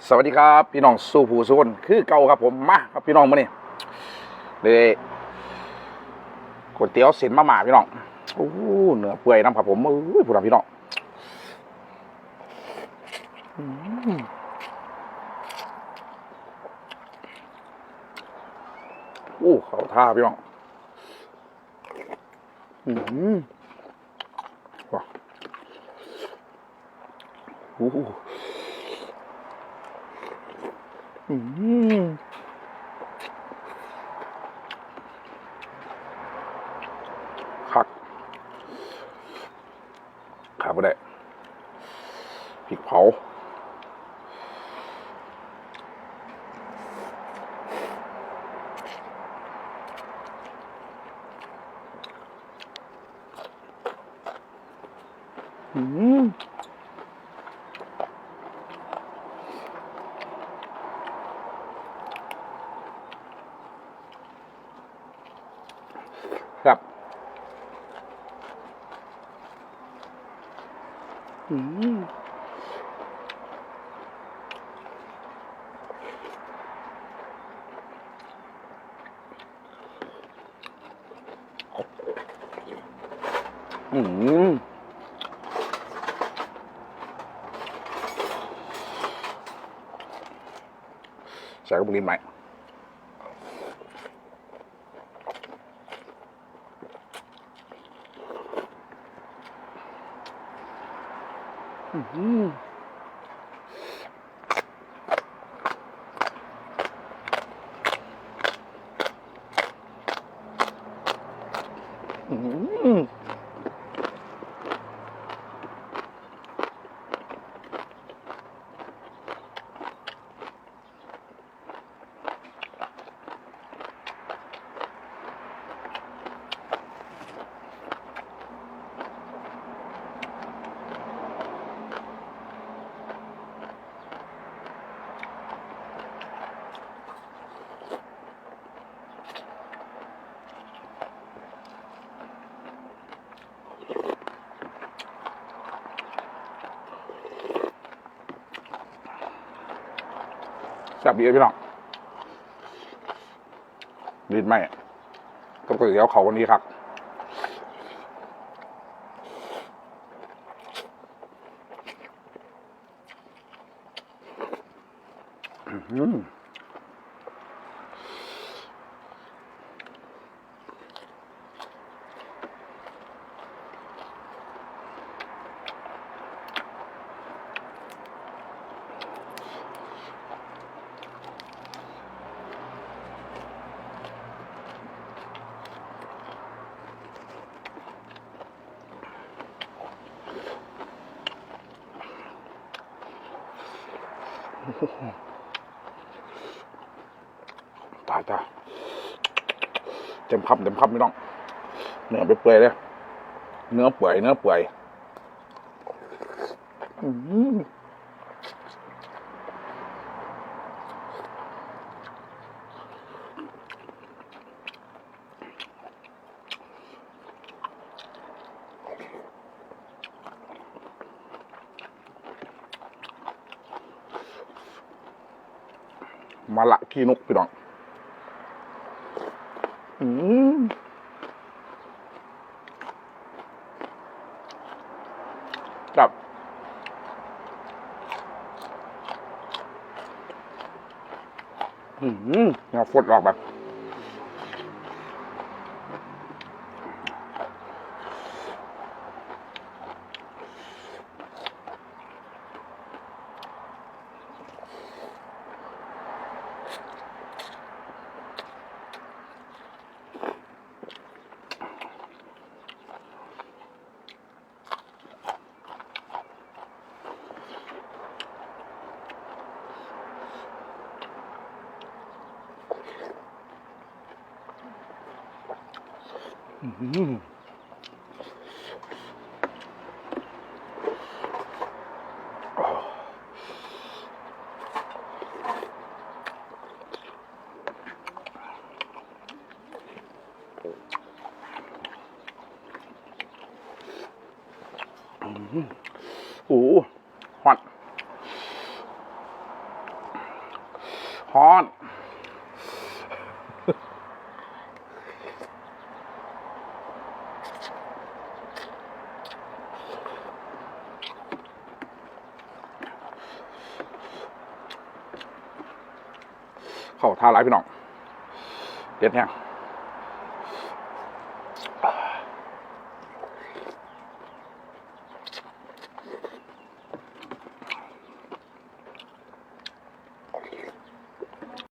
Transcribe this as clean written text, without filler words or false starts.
สวัสดีครับพี่น้องสู้ผู้สู้คนคือเก่าครับผมมาครับพี่น้องมาเนี่ยเลยก๋วยเตี๋ยวเส้นมาม่าพี่น้องโอ้เนื้อเปื่อยน้ำครับผมผู้นำพี่น้องโอ้เขาท่าพี่น้องว้าโอ้คักขาบ่ได้พริกเผาครับใส่กระปุกลิ้นไหมแซ่บดีพี่น้องลิ้นไหมกับก๋วยเตี๋ยวเขาวันนี้ครับตายจ้าเต็มคำพี่น้องเนื้อเปื่อยเลยเนื้อเปื่อยมาละขี้นกพี่น้องครับเนี่ยฟดออกแบบโอ้ฮอต ฮ้อนเข้าท่าหลายพี่น้องเด็ดเนี่ย